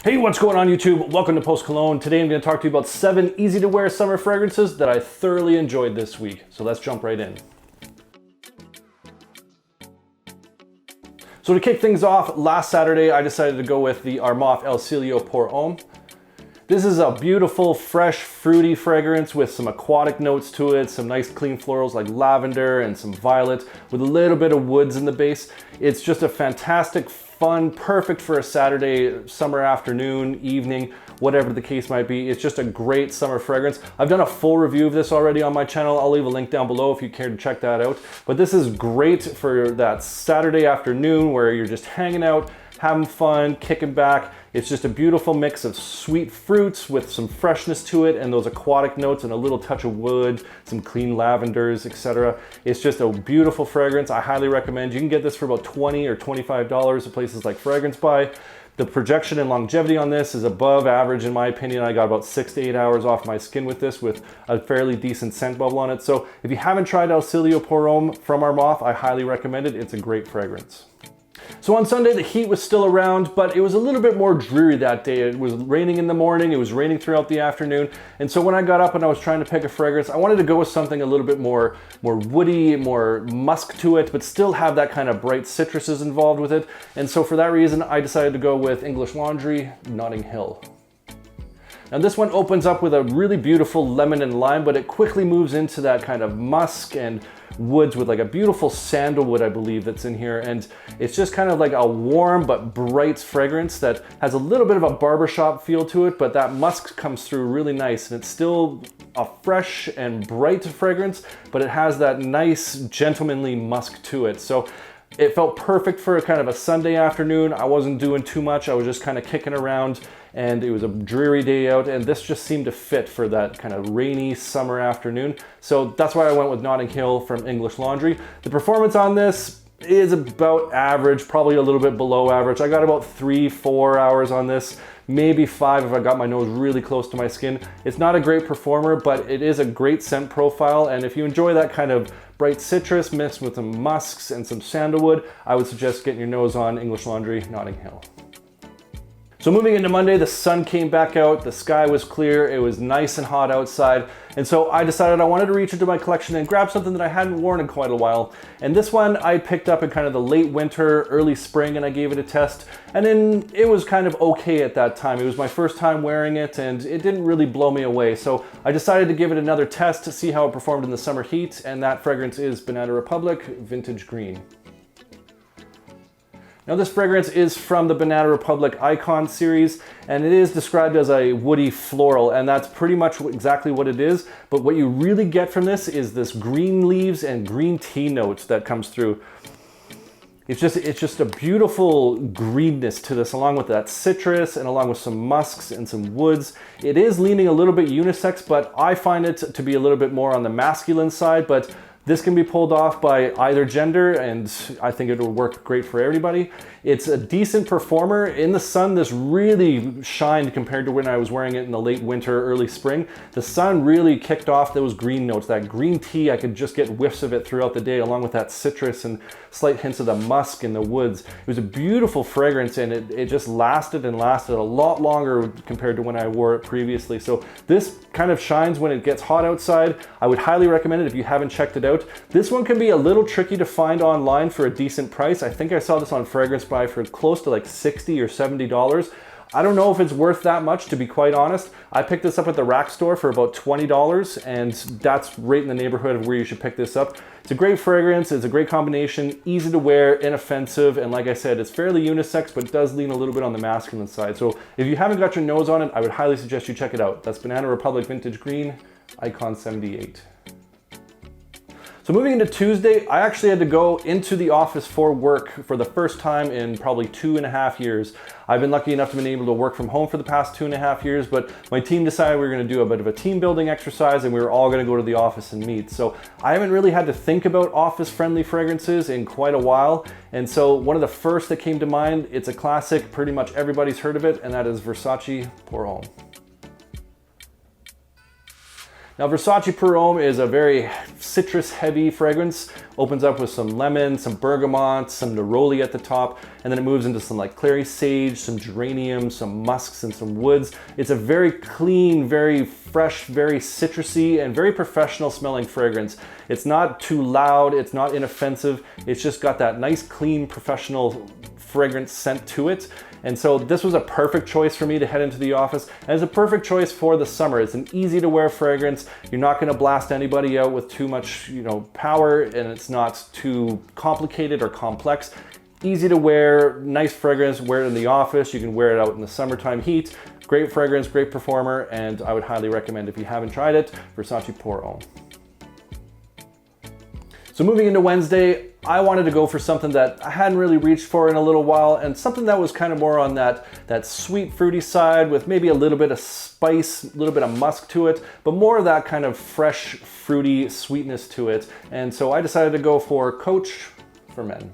Hey, what's going on YouTube? Welcome to Post Cologne. Today I'm going to talk to you about 7 easy to wear summer fragrances that I thoroughly enjoyed this week. So let's jump right in. So to kick things off, last Saturday I decided to go with the Armaf Cielo pour Homme. This is a beautiful, fresh, fruity fragrance with some aquatic notes to it, some nice clean florals like lavender and some violet with a little bit of woods in the base. It's just a fantastic, fun, perfect for a Saturday, summer afternoon, evening, whatever the case might be. It's just a great summer fragrance. I've done a full review of this already on my channel. I'll leave a link down below if you care to check that out. But this is great for that Saturday afternoon where you're just hanging out, having fun, kicking back. It's just a beautiful mix of sweet fruits with some freshness to it and those aquatic notes and a little touch of wood, some clean lavenders, etc. It's just a beautiful fragrance. I highly recommend. You can get this for about $20 or $25 at places like Fragrance Buy. The projection and longevity on this is above average in my opinion. I got about 6 to 8 hours off my skin with this with a fairly decent scent bubble on it. So if you haven't tried Cielo pour Homme from Armaf, I highly recommend it. It's a great fragrance. So on Sunday, the heat was still around, but it was a little bit more dreary that day. It was raining in the morning, it was raining throughout the afternoon. And so when I got up and I was trying to pick a fragrance, I wanted to go with something a little bit more woody, more musk to it, but still have that kind of bright citruses involved with it. And so for that reason, I decided to go with English Laundry Notting Hill. Now this one opens up with a really beautiful lemon and lime, but it quickly moves into that kind of musk and woods with like a beautiful sandalwood, I believe, that's in here. And it's just kind of like a warm but bright fragrance that has a little bit of a barbershop feel to it, but that musk comes through really nice. And it's still a fresh and bright fragrance, but it has that nice gentlemanly musk to it. So it felt perfect for a kind of a Sunday afternoon. I wasn't doing too much. I was just kind of kicking around and it was a dreary day out, and this just seemed to fit for that kind of rainy summer afternoon. So that's why I went with Notting Hill from English Laundry. The performance on this is about average, probably a little bit below average. I got about 3-4 hours on this, maybe 5 if I got my nose really close to my skin. It's not a great performer, but it is a great scent profile, and if you enjoy that kind of bright citrus mixed with some musks and some sandalwood, I would suggest getting your nose on English Laundry Notting Hill. So moving into Monday, the sun came back out, the sky was clear, it was nice and hot outside, and so I decided I wanted to reach into my collection and grab something that I hadn't worn in quite a while. And this one I picked up in kind of the late winter, early spring, and I gave it a test, and then it was kind of okay at that time. It was my first time wearing it, and it didn't really blow me away, so I decided to give it another test to see how it performed in the summer heat, and that fragrance is Banana Republic Vintage Green. Now this fragrance is from the Banana Republic Icon series, and it is described as a woody floral, and that's pretty much exactly what it is. But what you really get from this is this green leaves and green tea notes that comes through. It's just a beautiful greenness to this, along with that citrus and along with some musks and some woods. It is leaning a little bit unisex, but I find it to be a little bit more on the masculine side, but this can be pulled off by either gender, and I think it will work great for everybody. It's a decent performer. In the sun, this really shined compared to when I was wearing it in the late winter, early spring. The sun really kicked off those green notes. That green tea, I could just get whiffs of it throughout the day, along with that citrus and slight hints of the musk in the woods. It was a beautiful fragrance, and it just lasted and lasted a lot longer compared to when I wore it previously. So this kind of shines when it gets hot outside. I would highly recommend it if you haven't checked it out. This one can be a little tricky to find online for a decent price. I think I saw this on Fragrance Buy for close to like $60 or $70. I don't know if it's worth that much, to be quite honest. I picked this up at the rack store for about $20, and that's right in the neighborhood of where you should pick this up. It's a great fragrance, it's a great combination, easy to wear, inoffensive, and like I said, it's fairly unisex, but does lean a little bit on the masculine side. So if you haven't got your nose on it, I would highly suggest you check it out. That's Banana Republic Vintage Green, Icon 78. So moving into Tuesday, I actually had to go into the office for work for the first time in probably 2.5 years. I've been lucky enough to be able to work from home for the past 2.5 years, but my team decided we were going to do a bit of a team building exercise and we were all going to go to the office and meet. So I haven't really had to think about office friendly fragrances in quite a while. And so one of the first that came to mind, it's a classic, pretty much everybody's heard of it, and that is Versace Pour Homme. Now Versace Pour Homme is a very citrus heavy fragrance. Opens up with some lemon, some bergamot, some neroli at the top, and then it moves into some like clary sage, some geranium, some musks, and some woods. It's a very clean, very fresh, very citrusy, and very professional smelling fragrance. It's not too loud, it's not inoffensive, it's just got that nice, clean, professional fragrance scent to it. And so this was a perfect choice for me to head into the office, and it's a perfect choice for the summer. It's an easy to wear fragrance. You're not gonna blast anybody out with too much, power, and it's not too complicated or complex. Easy to wear, nice fragrance, wear it in the office. You can wear it out in the summertime heat. Great fragrance, great performer, and I would highly recommend, if you haven't tried it, Versace Pour Homme. So moving into Wednesday, I wanted to go for something that I hadn't really reached for in a little while, and something that was kind of more on that sweet fruity side with maybe a little bit of spice, a little bit of musk to it, but more of that kind of fresh fruity sweetness to it. And so I decided to go for Coach for Men.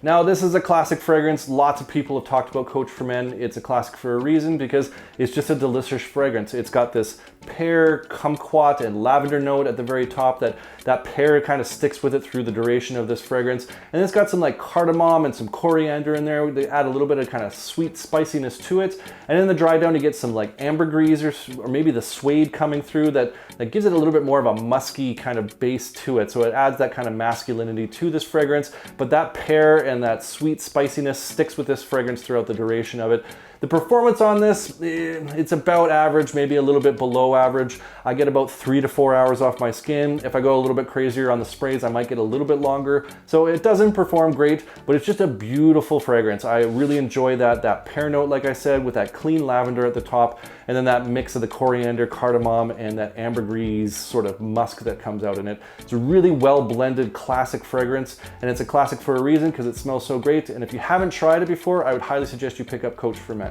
Now this is a classic fragrance. Lots of people have talked about Coach for Men. It's a classic for a reason, because it's just a delicious fragrance. It's got this pear, kumquat, and lavender note at the very top. That pear kind of sticks with it through the duration of this fragrance. And it's got some like cardamom and some coriander in there. They add a little bit of kind of sweet spiciness to it. And in the dry down, you get some like ambergris or maybe the suede coming through that gives it a little bit more of a musky kind of base to it. So it adds that kind of masculinity to this fragrance, but that pear and that sweet spiciness sticks with this fragrance throughout the duration of it. The performance on this, it's about average, maybe a little bit below average. I get about 3 to 4 hours off my skin. If I go a little bit crazier on the sprays, I might get a little bit longer. So it doesn't perform great, but it's just a beautiful fragrance. I really enjoy that pear note, like I said, with that clean lavender at the top, and then that mix of the coriander, cardamom, and that ambergris sort of musk that comes out in it. It's a really well blended classic fragrance, and it's a classic for a reason, because it smells so great. And if you haven't tried it before, I would highly suggest you pick up Coach for Men.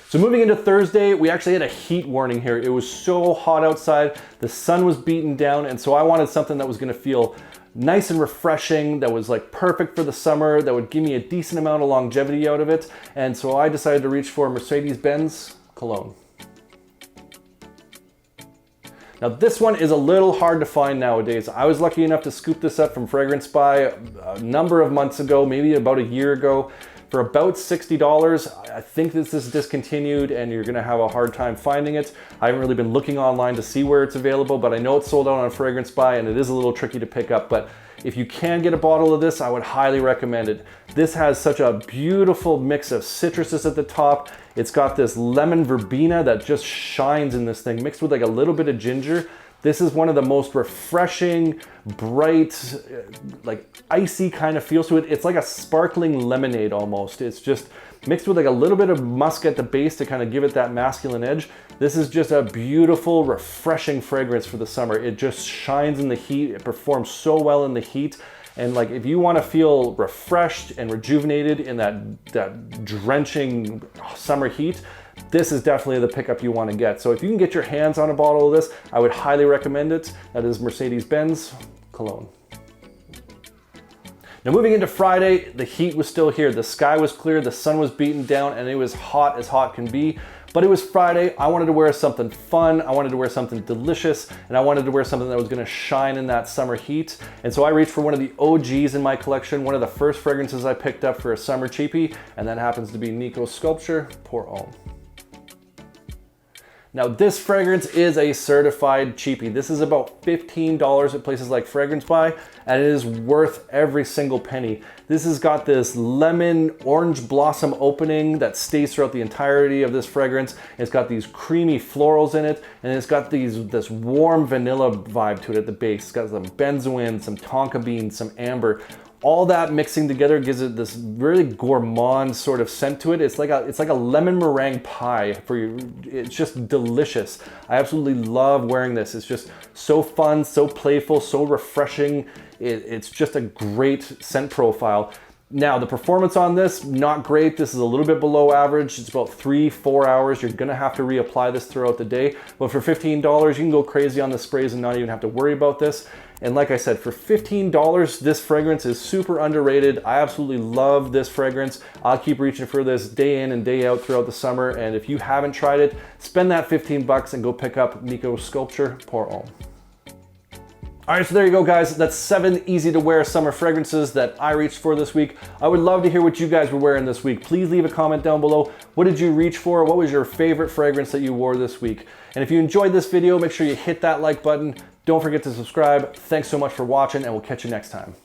So moving into Thursday, we actually had a heat warning here. It was so hot outside, the sun was beaten down, and so I wanted something that was gonna feel nice and refreshing, that was like perfect for the summer, that would give me a decent amount of longevity out of it. And so I decided to reach for Mercedes-Benz Cologne. Now this one is a little hard to find nowadays. I was lucky enough to scoop this up from Fragrance Buy a number of months ago, maybe about a year ago, for about $60. I think this is discontinued and you're gonna have a hard time finding it. I haven't really been looking online to see where it's available, but I know it's sold out on Fragrance Buy and it is a little tricky to pick up. But if you can get a bottle of this, I would highly recommend it. This has such a beautiful mix of citruses at the top. It's got this lemon verbena that just shines in this thing, mixed with like a little bit of ginger. This is one of the most refreshing, bright, like icy kind of feels to it. It's like a sparkling lemonade almost. It's just mixed with like a little bit of musk at the base to kind of give it that masculine edge. This is just a beautiful, refreshing fragrance for the summer. It just shines in the heat. It performs so well in the heat. And like if you want to feel refreshed and rejuvenated in that drenching summer heat, this is definitely the pickup you want to get. So if you can get your hands on a bottle of this, I would highly recommend it. That is Mercedes-Benz Cologne. Now moving into Friday, the heat was still here. The sky was clear, the sun was beaten down, and it was hot as hot can be. But it was Friday. I wanted to wear something fun. I wanted to wear something delicious, and I wanted to wear something that was gonna shine in that summer heat. And so I reached for one of the OGs in my collection, one of the first fragrances I picked up for a summer cheapie, and that happens to be Nikos Sculpture Pour Homme. Now this fragrance is a certified cheapie. This is about $15 at places like Fragrance Buy, and it is worth every single penny. This has got this lemon orange blossom opening that stays throughout the entirety of this fragrance. It's got these creamy florals in it, and it's got this warm vanilla vibe to it at the base. It's got some benzoin, some tonka bean, some amber. All that mixing together gives it this really gourmand sort of scent to it. It's like a lemon meringue pie for you. It's just delicious. I absolutely love wearing this. It's just so fun, so playful, so refreshing. It's just a great scent profile. Now, the performance on this, not great. This is a little bit below average. It's about 3-4 hours. You're gonna have to reapply this throughout the day. But for $15, you can go crazy on the sprays and not even have to worry about this. And like I said, for $15, this fragrance is super underrated. I absolutely love this fragrance. I'll keep reaching for this day in and day out throughout the summer. And if you haven't tried it, spend that 15 bucks and go pick up Nikos Sculpture Pour Homme. All right, so there you go, guys. That's 7 easy to wear summer fragrances that I reached for this week. I would love to hear what you guys were wearing this week. Please leave a comment down below. What did you reach for? What was your favorite fragrance that you wore this week? And if you enjoyed this video, make sure you hit that like button. Don't forget to subscribe. Thanks so much for watching, and we'll catch you next time.